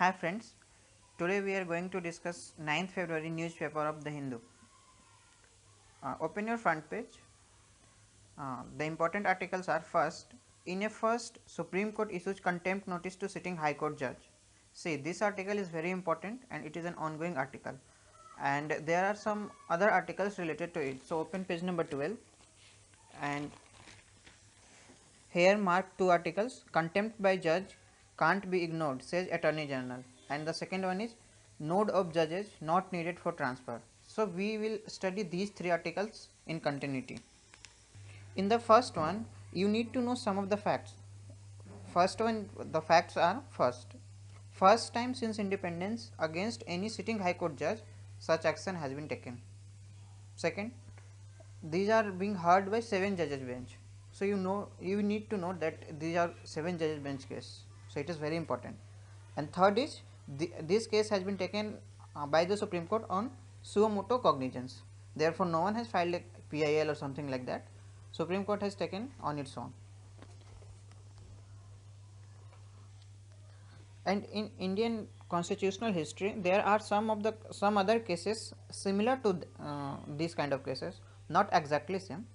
Hi friends, today we are going to discuss 9th February newspaper of the Hindu. Open your front page. The important articles are: first, in a first, Supreme Court issues contempt notice to sitting High Court judge. See, this article is very important and it is an ongoing article, and there are some other articles related to it. So open page number 12 and here mark two articles. Contempt by judge can't be ignored, says Attorney General, and the second one is node of judges not needed for transfer. So we will study these three articles in continuity. In the first one, you need to know some of the facts. First one, the facts are: first time since independence against any sitting High Court judge such action has been taken. Second, these are being heard by 7 judges bench. So you need to know that these are 7 judges bench case. So it is very important. And third is this case has been taken by the Supreme Court on suo motu cognizance. Therefore, no one has filed a PIL or something like that. Supreme Court has taken on its own. And in Indian constitutional history, there are some other cases similar to these kind of cases, not exactly same.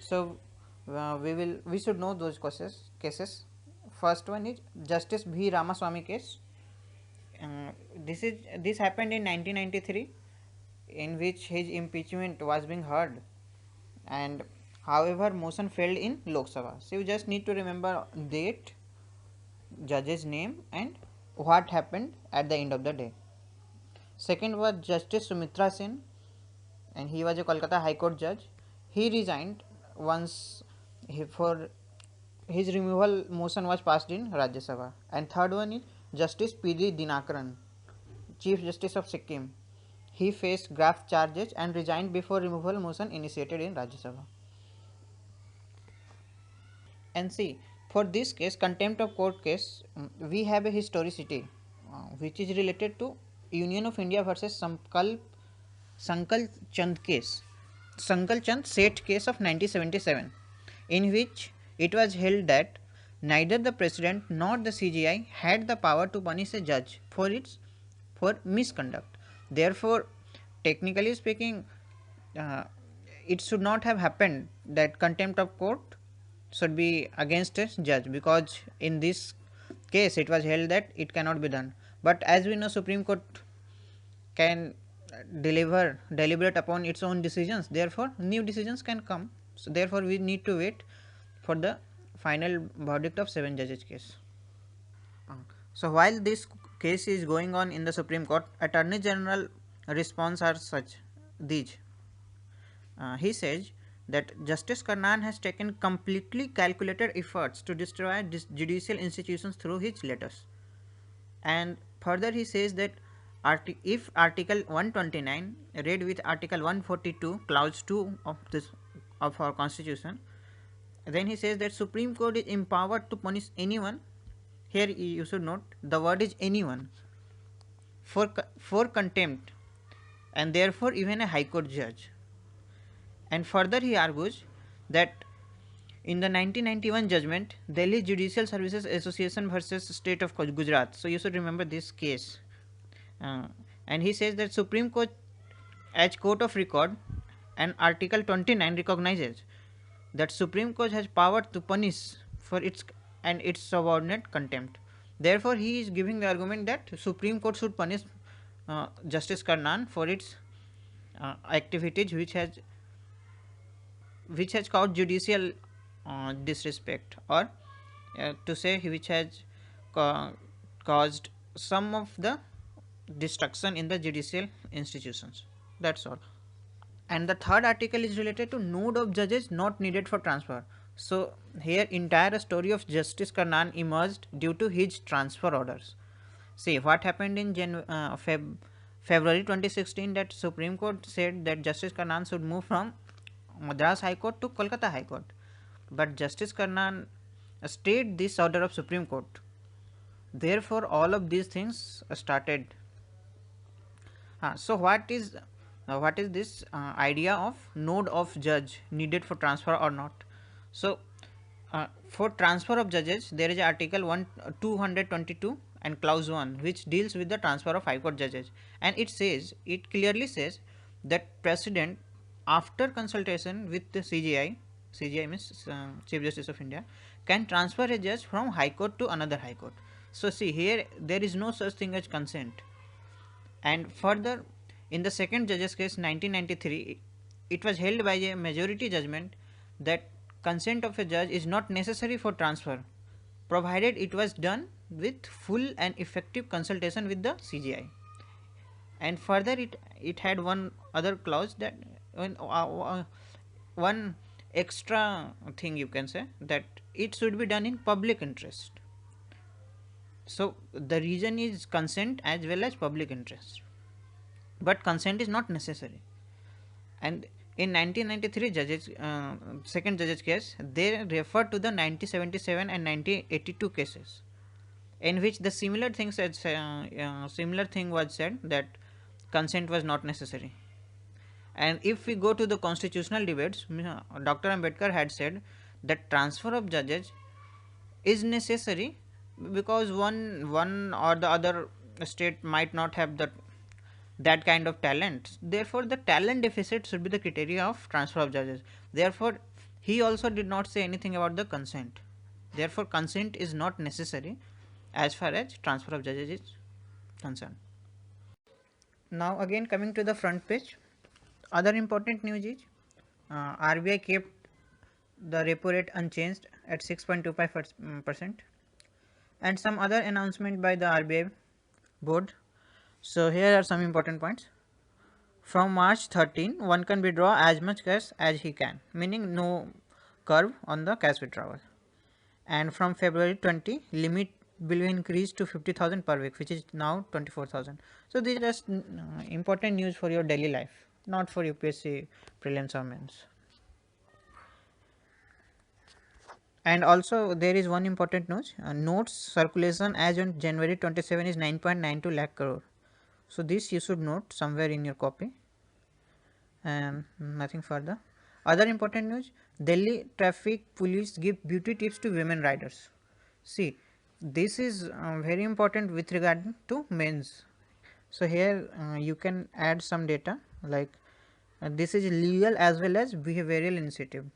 So we should know those cases. First one is Justice V. Ramaswamy case. This happened in 1993, in which his impeachment was being heard, and however motion failed in Lok Sabha. So you just need to remember date, judge's name, and what happened at the end of the day. Second was Justice Sumitra Sen, and he was a Kolkata High Court judge. He resigned once for his removal motion was passed in Rajya Sabha. And third one is Justice P.D. Dinakaran, Chief Justice of Sikkim. He faced graft charges and resigned before removal motion initiated in Rajya Sabha. And see, for this case, contempt of court case, we have a historicity which is related to Union of India versus Sankal Chand case, Sankal Chand Seth case of 1977, in which it was held that neither the president nor the CGI had the power to punish a judge for misconduct. Therefore, technically speaking, it should not have happened that contempt of court should be against a judge, because in this case it was held that it cannot be done. But as we know, Supreme Court can deliberate upon its own decisions, therefore new decisions can come. So therefore we need to wait for the final verdict of 7 judges case. So while this case is going on in the Supreme Court, Attorney General response are such these. He says that Justice Karnan has taken completely calculated efforts to destroy judicial institutions through his letters. And further he says that if Article 129 read with Article 142 clause 2 of our constitution, then he says that Supreme Court is empowered to punish anyone. Here you should note the word is anyone for contempt, and therefore even a High Court judge. And further he argues that in the 1991 judgment, Delhi Judicial Services Association versus State of Gujarat, so you should remember this case, and he says that Supreme Court as court of record, and Article 29 recognizes that Supreme Court has power to punish for its subordinate contempt. Therefore he is giving the argument that Supreme Court should punish Justice Karnan for its activities which has caused judicial disrespect, or to say which has caused some of the destruction in the judicial institutions. That's all. And the third article is related to node of judges not needed for transfer. So here entire story of Justice Karnan emerged due to his transfer orders. See what happened in February 2016, that Supreme Court said that Justice Karnan should move from Madras High Court to Kolkata High Court, but Justice Karnan stayed this order of Supreme Court. Therefore all of these things started. So what is this idea of node of judge needed for transfer or not? So for transfer of judges, there is article 222 and clause 1 which deals with the transfer of high court judges, and it clearly says that president, after consultation with the CGI means Chief Justice of India, can transfer a judge from high court to another high court. So see here, there is no such thing as consent. And further, in the second judges case 1993, it was held by a majority judgment that consent of a judge is not necessary for transfer, provided it was done with full and effective consultation with the CGI. And further, it had one other clause that one extra thing you can say, that it should be done in public interest. So the reason is consent as well as public interest, but consent is not necessary. And in 1993 second judges case, they refer to the 1977 and 1982 cases, in which the similar thing was said, that consent was not necessary. And if we go to the constitutional debates, Dr. Ambedkar had said that transfer of judges is necessary because one or the other state might not have that kind of talent. Therefore, the talent deficit should be the criteria of transfer of judges. Therefore, he also did not say anything about the consent. Therefore, consent is not necessary as far as transfer of judges is concerned. Now again, coming to the front page, other important news is RBI kept the repo rate unchanged at 6.25%, and some other announcement by the RBI board. So here are some important points. From March 13, one can withdraw as much cash as he can, meaning no curve on the cash withdrawal. And from February 20, limit will be increased to 50,000 per week, which is now 24,000. So these are just important news for your daily life, not for UPSC prelims or mains. And also there is one important news, notes circulation as on January 27 is 9.92 lakh crore. So this you should note somewhere in your copy, and nothing further. Other important news, Delhi traffic police give beauty tips to women riders. See, this is very important with regard to men's. So here you can add some data like this is legal as well as behavioral initiative.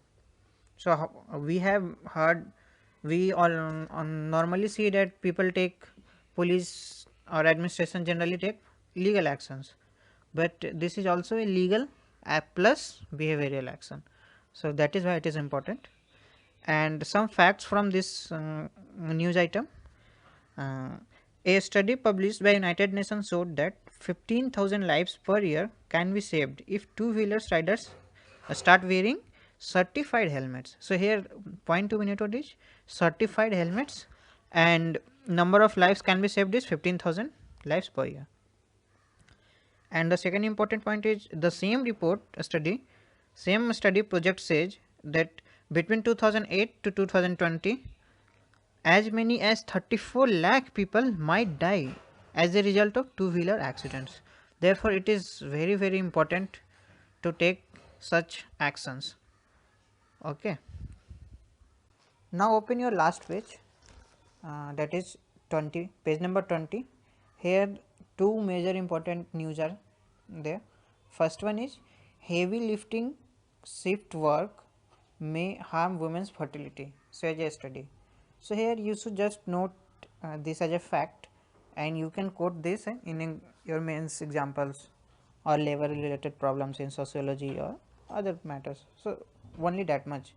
So we have heard, we all normally see that people take, police or administration generally take legal actions, but this is also a legal plus behavioral action. So that is why it is important. And some facts from this news item. A study published by United Nations showed that 15,000 lives per year can be saved if two-wheelers riders start wearing certified helmets. So here point to be noted is certified helmets, and number of lives can be saved is 15,000 lives per year. And the second important point is the same study project says that between 2008 to 2020, as many as 34 lakh people might die as a result of two-wheeler accidents. Therefore, it is very, very important to take such actions. Okay. Now open your last page, that is 20, page number 20. Here two major important news are there. First one is heavy lifting shift work may harm women's fertility, says a study. So here you should just note this as a fact, and you can quote this in your mains examples or labor related problems in sociology or other matters. So only that much.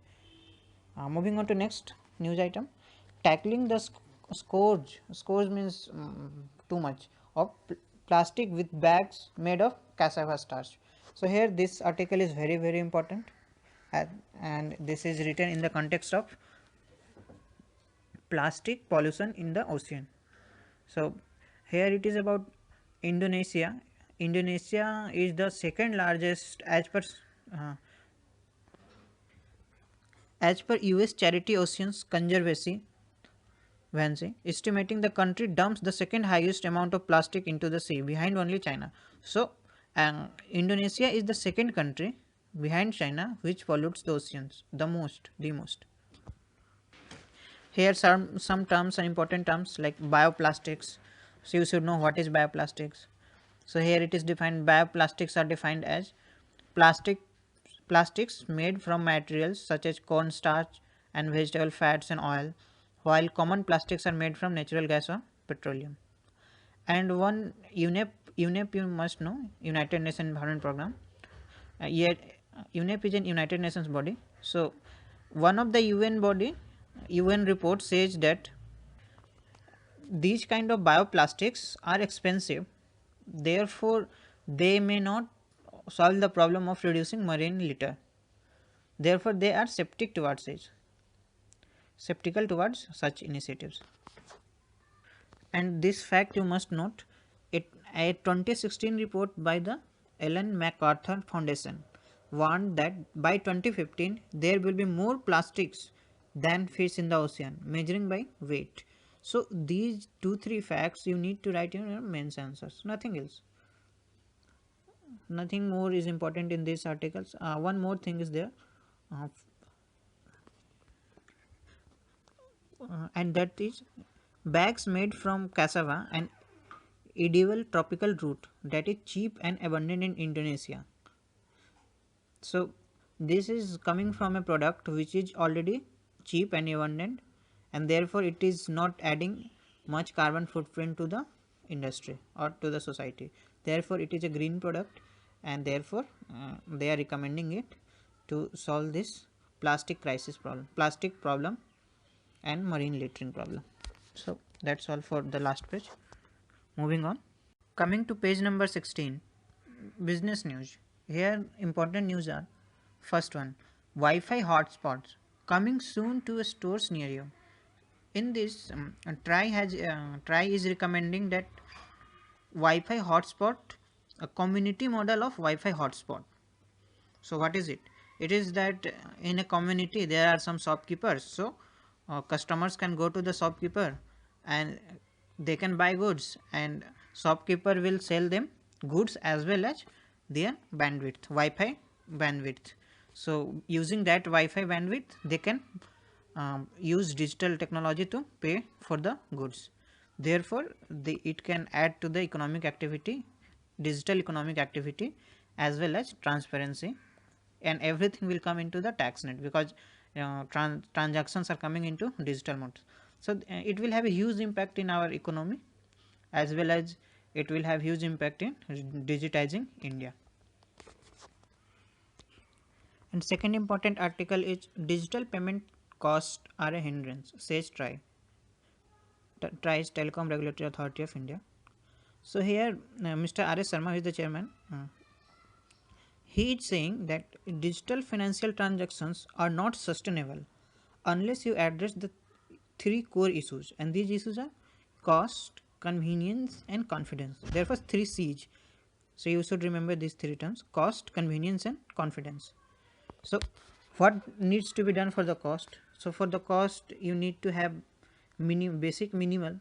Moving on to next news item, tackling the scourge means too much of plastic with bags made of cassava starch. So here this article is very, very important, and this is written in the context of plastic pollution in the ocean. So here it is about Indonesia. Indonesia is the second largest as per US charity Oceans Conservancy, estimating the country dumps the second highest amount of plastic into the sea, behind only China. So Indonesia is the second country behind China which pollutes the oceans the most. Here some terms are important terms like bioplastics. So you should know what is bioplastics. So here it is defined, bioplastics are defined as plastics made from materials such as cornstarch and vegetable fats and oil, while common plastics are made from natural gas or petroleum. And one UNEP you must know, United Nations Environment Program. Yet UNEP is an United Nations body. So one of the UN report says that these kind of bioplastics are expensive, therefore they may not solve the problem of reducing marine litter. Therefore they are skeptical towards such initiatives. And this fact you must note, a 2016 report by the Ellen MacArthur Foundation warned that by 2015 there will be more plastics than fish in the ocean, measuring by weight. So these 2-3 facts you need to write in your main answers, nothing else. Nothing more is important in these articles. One more thing is there, uh, and that is bags made from cassava, an edible tropical root that is cheap and abundant in Indonesia. So this is coming from a product which is already cheap and abundant, and therefore it is not adding much carbon footprint to the industry or to the society. Therefore it is a green product, and therefore they are recommending it to solve this plastic problem and marine littering problem. So that's all for the last page. Moving on. Coming to page number 16, business news. Here important news are: first one, Wi-Fi hotspots coming soon to stores near you. In this, Try is recommending that Wi-Fi hotspot, a community model of Wi-Fi hotspot. So what is it? It is that in a community there are some shopkeepers. So customers can go to the shopkeeper and they can buy goods, and shopkeeper will sell them goods as well as their bandwidth, Wi-Fi bandwidth. So using that Wi-Fi bandwidth, they can use digital technology to pay for the goods. Therefore it can add to the economic activity, digital economic activity, as well as transparency, and everything will come into the tax net, because transactions are coming into digital mode. So it will have a huge impact in our economy, as well as it will have huge impact in digitizing India. And second important article is digital payment costs are a hindrance, says TRAI. TRAI is Telecom Regulatory Authority of India. So here Mr. R.S. Sharma, who is the chairman, he is saying that digital financial transactions are not sustainable unless you address the 3 core issues, and these issues are cost, convenience, and confidence. Therefore 3 C's. So you should remember these 3 terms: cost, convenience, and confidence. So what needs to be done for the cost? So for the cost you need to have basic minimal.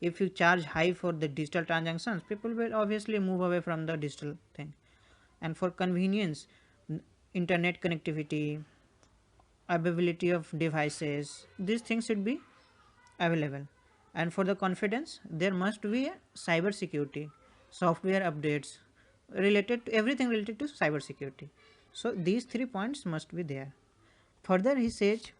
If you charge high for the digital transactions, people will obviously move away from the digital thing. And for convenience, internet connectivity, availability of devices, these things should be available. And for the confidence, there must be a cyber security, software updates, related to everything related to cyber security. So these 3 points must be there. Further he says,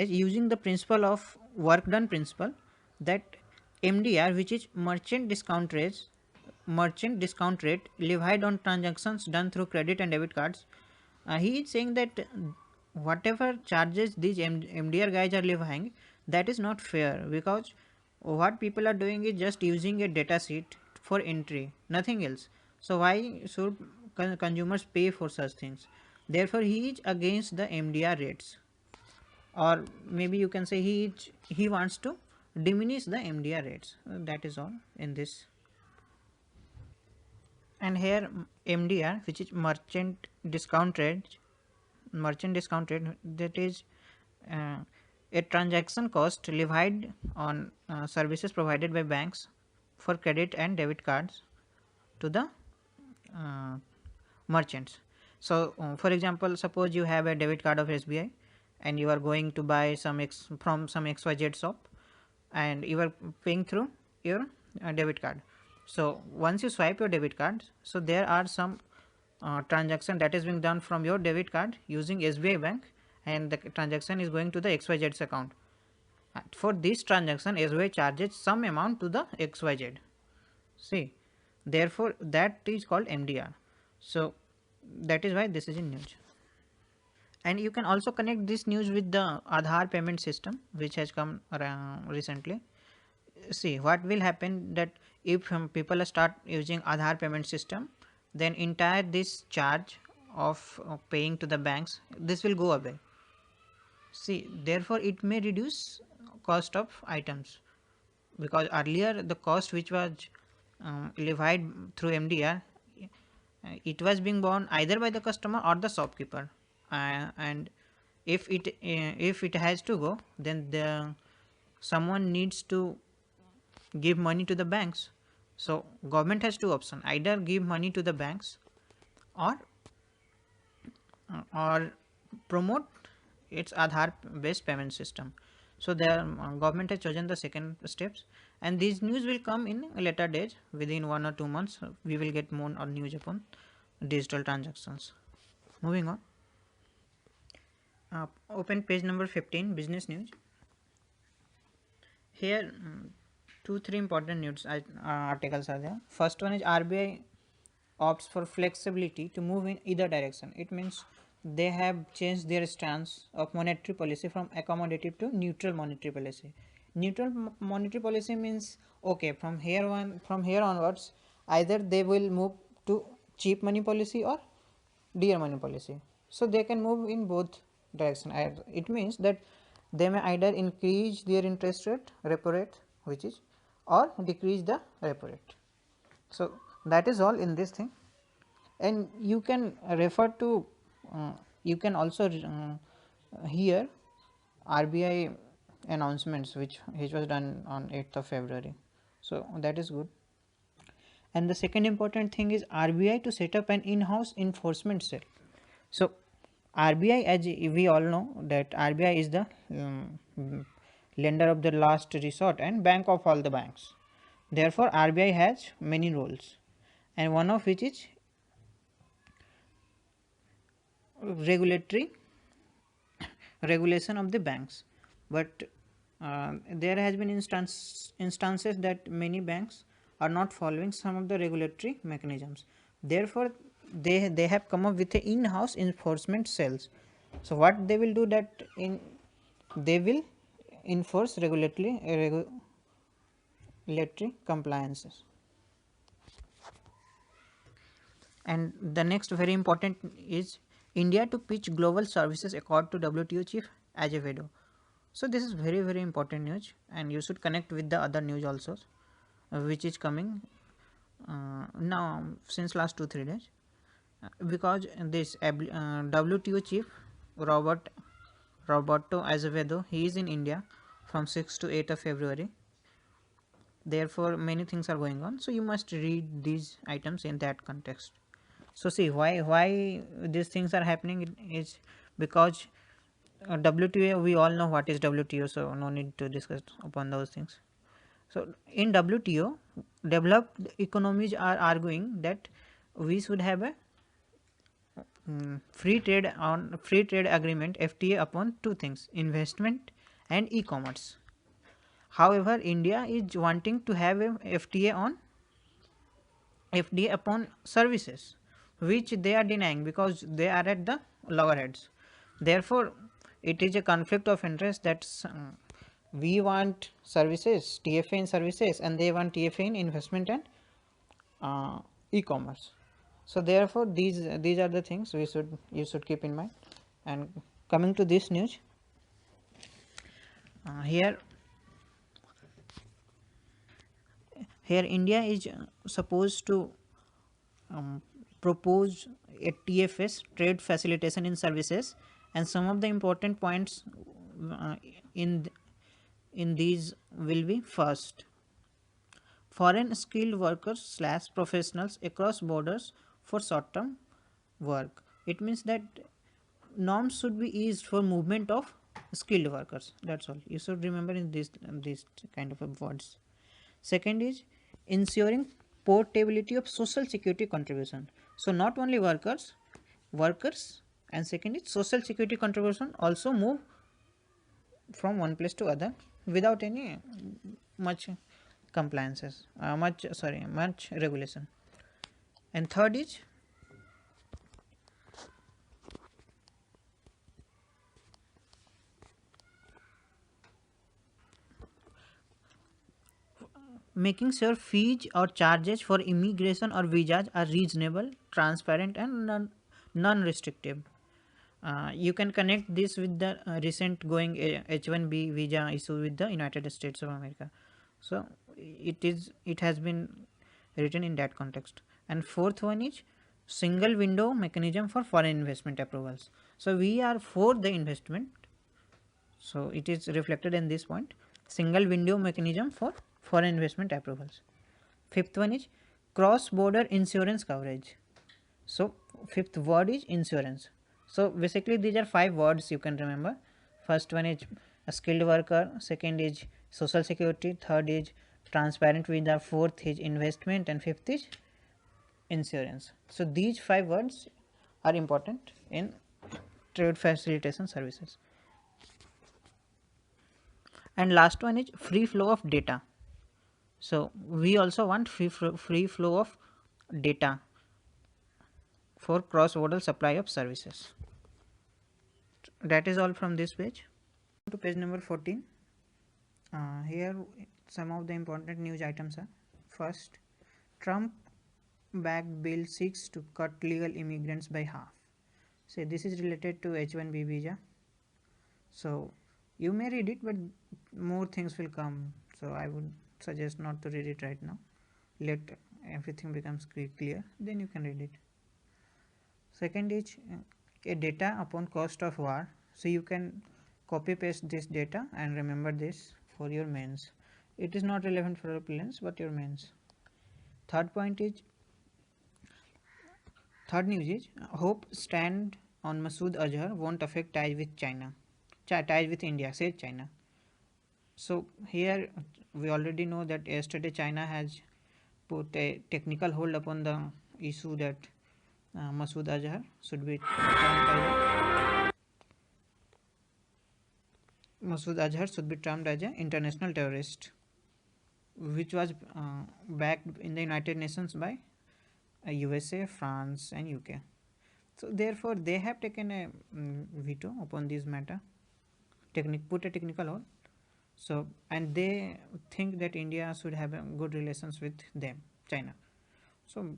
using the principle of work done principle, that MDR, which is merchant discount rate levied on transactions done through credit and debit cards, he is saying that whatever charges these MDR guys are levying, that is not fair, because what people are doing is just using a data sheet for entry, nothing else. So why should consumers pay for such things? Therefore he is against the MDR rates, or maybe you can say he wants to diminish the MDR rates. That is all in this. And here MDR, which is merchant discount rate, that is a transaction cost levied on services provided by banks for credit and debit cards to the merchants. So for example, suppose you have a debit card of SBI and you are going to buy from some XYZ shop, and you are paying through your debit card. So once you swipe your debit card, so there are some transaction that is being done from your debit card using SBI bank, and the transaction is going to the XYZ account. For this transaction, SBI charges some amount to the XYZ. See, therefore that is called MDR. So that is why this is in news. And you can also connect this news with the Aadhaar payment system which has come recently. See what will happen, that if people start using Aadhaar payment system, then entire this charge of paying to the banks, this will go away. See, therefore it may reduce cost of items, because earlier the cost which was levied through MDR, it was being borne either by the customer or the shopkeeper, and if it has to go, then someone needs to give money to the banks. So government has two options: either give money to the banks, or promote its Aadhaar based payment system. So the government has chosen the second steps, and these news will come in later days. Within 1 or 2 months we will get more news upon digital transactions. Moving on, open page number 15, business news. Here 2-3 important news articles are there. First one is RBI opts for flexibility to move in either direction. It means they have changed their stance of monetary policy from accommodative to neutral monetary policy. Neutral monetary policy means, okay, from here onwards, either they will move to cheap money policy or dear money policy. So they can move in both direction. It means that they may either increase their interest rate, repo rate, which is, or decrease the repo rate. So that is all in this thing, and you can refer to you can also hear RBI announcements which was done on 8th of February. So that is good. And the second important thing is RBI to set up an in-house enforcement cell. So RBI, as we all know, that RBI is the lender of the last resort and bank of all the banks. Therefore RBI has many roles, and one of which is regulation of the banks. But there has been instances that many banks are not following some of the regulatory mechanisms. Therefore they have come up with a in-house enforcement cells. So what they will do, that they will enforce regulatory compliances. And the next very important is India to pitch global services accord to WTO chief Azevedo. So this is very important news, and you should connect with the other news also, which is coming now since last 2-3 days, because this WTO chief Roberto Azevedo, he is in India from 6 to 8 of February. Therefore many things are going on, so you must read these items in that context. So see why these things are happening is because WTO, we all know what is WTO, so no need to discuss upon those things. So in WTO, developed economies are arguing that we should have a free trade agreement FTA upon two things: investment and e-commerce. However, India is wanting to have a FTA upon services, which they are denying because they are at the loggerheads. Therefore it is a conflict of interest that we want services, TFA in services, and they want TFA in investment and e-commerce. So therefore these are the things you should keep in mind. And coming to this news, here India is supposed to propose a TFS, trade facilitation in services, and some of the important points in these will be: first, foreign skilled workers / professionals across borders for short term work. It means that norms should be eased for movement of skilled workers. That's all you should remember in this kind of words. Second is ensuring portability of social security contribution. So not only workers, and second is social security contribution also move from one place to other without any much compliances, much regulation. And third is making sure fees or charges for immigration or visas are reasonable, transparent, and non-restrictive. You can connect this with the recent going H1B visa issue with the United States of America. So it has been written in that context. And fourth one is single window mechanism for foreign investment approvals. So we are for the investment. So it is reflected in this point. Single window mechanism for foreign investment approvals. Fifth one is cross border insurance coverage. So fifth word is insurance. So basically these are five words you can remember. First one is a skilled worker, second is social security, third is transparent visa, fourth is investment, and fifth is insurance. So these five words are important in trade facilitation services. And last one is free flow of data. So we also want free flow of data for cross-border supply of services. That is all from this page. To page number 14. Here some of the important news items are: first, Trump backed bill seeks to cut legal immigrants by half. So this is related to H1B visa. So you may read it, but more things will come. So I would suggest not to read it right now. Let everything becomes clear, then you can read it. Second is a data upon cost of war. So you can copy paste this data and remember this for your mains. It is not relevant for your prelims but your mains. Third news is hope stand on Masood Azhar won't affect ties with China. Ties with India, says China. So here we already know that yesterday China has put a technical hold upon the issue that Masood Azhar should be termed as an international terrorist, which was backed in the United Nations by USA, France, and UK. So therefore, they have taken a veto upon this matter, put a technical hold. So, and they think that India should have good relations with them, China. So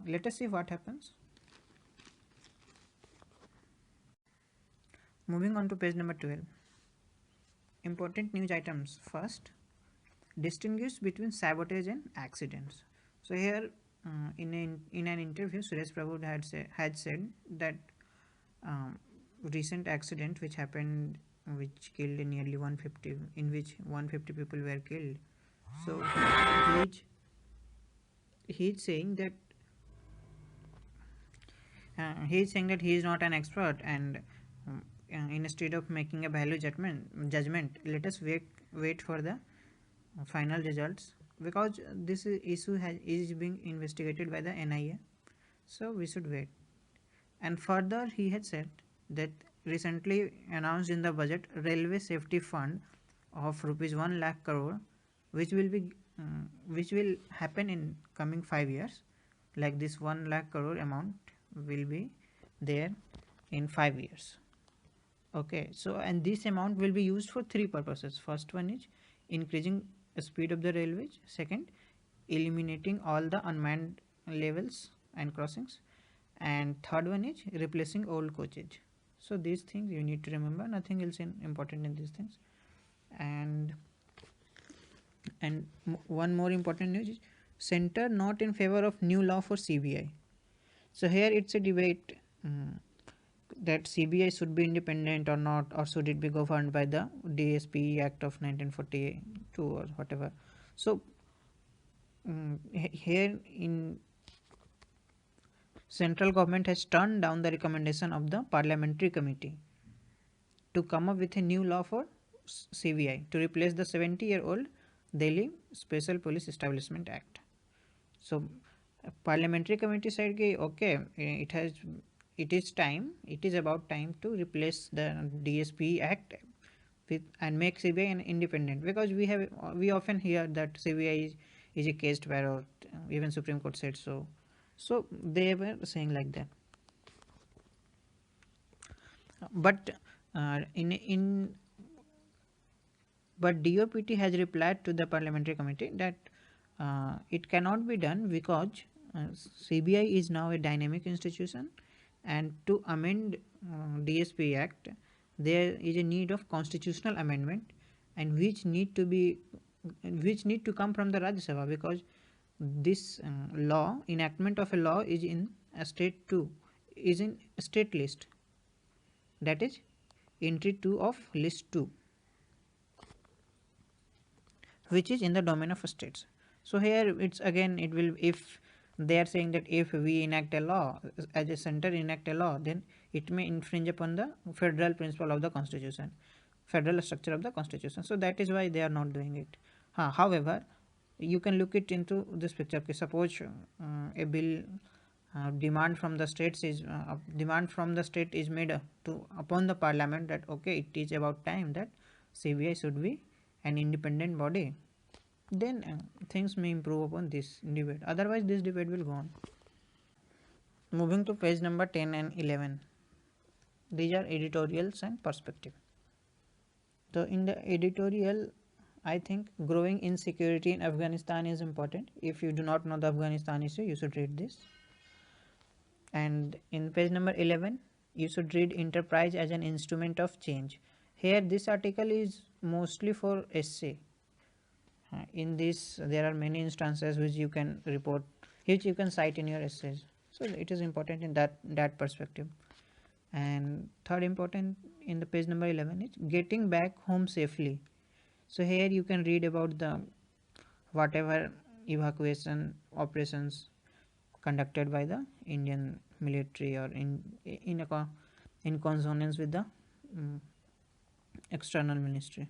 let us see what happens. Moving on to page number 12. Important news items. First, distinguish between sabotage and accidents. So here in an interview, Suresh Prabhu had said that recent accident which happened, which killed nearly 150, in which 150 people were killed. So he's saying that he is not an expert, and instead of making a value judgment, let us wait for the final results, because this issue is being investigated by the NIA. So we should wait. And further, he had said that recently announced in the budget railway safety fund of rupees 1 lakh crore, which will happen in coming 5 years. Like this 1 lakh crore amount will be there in 5 years. Okay, so and this amount will be used for three purposes. First one is increasing the speed of the railways. Second, eliminating all the unmanned levels and crossings. And third one is replacing old coaches. So these things you need to remember, nothing else important in these things. And one more important news is center not in favor of new law for CBI. So here it's a debate that CBI should be independent or not, or should it be governed by the DSP Act of 1942 or whatever. So here in Central government has turned down the recommendation of the parliamentary committee to come up with a new law for CBI to replace the 70-year-old Delhi Special Police Establishment Act. So parliamentary committee said कि okay, it is about time to replace the DSP Act with and make CBI an independent, because we often hear that CBI is a caged parrot. Even Supreme Court said so. So they were saying like that. But in but DOPT has replied to the parliamentary committee that it cannot be done because CBI is now a dynamic institution, and to amend DSP Act there is a need of constitutional amendment, and which need to come from the Rajya Sabha, because this law enactment of a law is in a state 2 is in state list, that is entry 2 of list 2, which is in the domain of states. So here it's again, it will, if they are saying that if we enact a law, as a center enact a law, then it may infringe upon the federal principle of the constitution, federal structure of the constitution. So that is why they are not doing it. However, you can look it into this picture. Okay, suppose a bill demand from the states is made to upon the parliament that okay, it is about time that CBI should be an independent body, then things may improve upon this debate. Otherwise this debate will go on. Moving to page number 10 and 11, these are editorials and perspective. So in the editorial, I think growing insecurity in Afghanistan is important. If you do not know the Afghanistan issue, you should read this. And in page number 11, you should read enterprise as an instrument of change. Here this article is mostly for essay. In this there are many instances which you can report, which you can cite in your essays. So it is important in that perspective. And third important in the page number 11 is getting back home safely. So here you can read about the whatever evacuation operations conducted by the Indian military, or in consonance with the external ministry.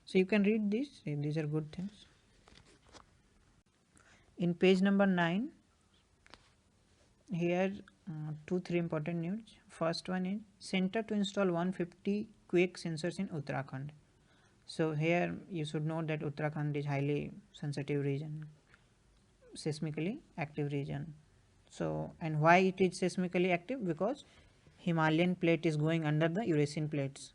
So you can read these are good things. In page number 9, here 2-3 important news. First one is center to install 150 quake sensors in Uttarakhand. So here you should know that Uttarakhand is highly sensitive region, seismically active region. So, and why it is seismically active? Because Himalayan plate is going under the Eurasian plates.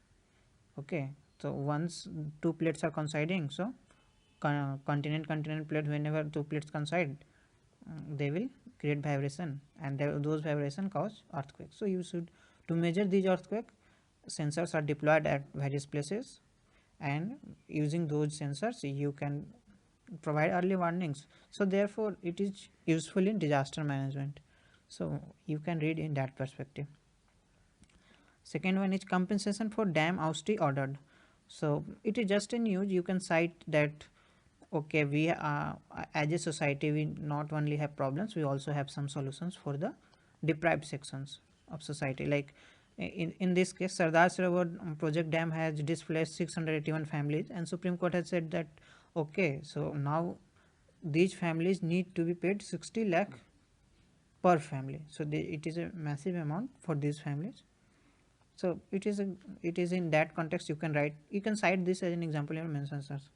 Okay, so once two plates are coinciding, so continent plate, whenever two plates coincide, they will create vibration, and those vibration cause earthquake. So you should, to measure these earthquake, sensors are deployed at various places, and using those sensors you can provide early warnings. So therefore it is useful in disaster management. So you can read in that perspective. Second one is compensation for dam oustee ordered. So it is just a news. You can cite that okay, we as a society we not only have problems, we also have some solutions for the deprived sections of society. Like in this case, Sardar Sarovar project dam has displaced 681 families, and Supreme Court has said that okay, so now these families need to be paid 60 lakh per family. So it is a massive amount for these families. So it is in that context you can cite this as an example in your mention answers.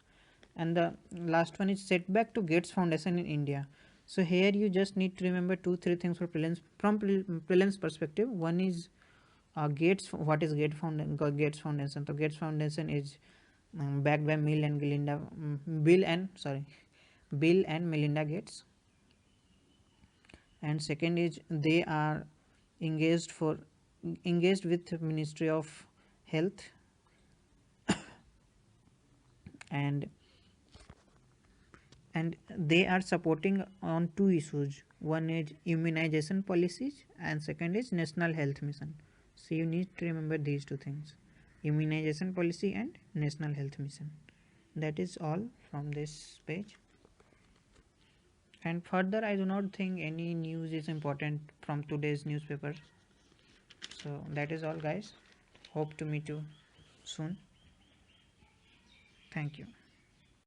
And the last one is setback to Gates Foundation in India. So here you just need to remember 2-3 things for prelims, from prelims perspective. One is Gates. What is Gates Foundation? So Gates Foundation is backed by Bill and Melinda Gates. And second is they are engaged with Ministry of Health, and they are supporting on 2 issues. One is immunization policies, and second is National Health Mission. So you need to remember these 2 things: immunization policy and National Health Mission. That is all from this page. And further, I do not think any news is important from today's newspaper. So that is all, guys. Hope to meet you soon. Thank you.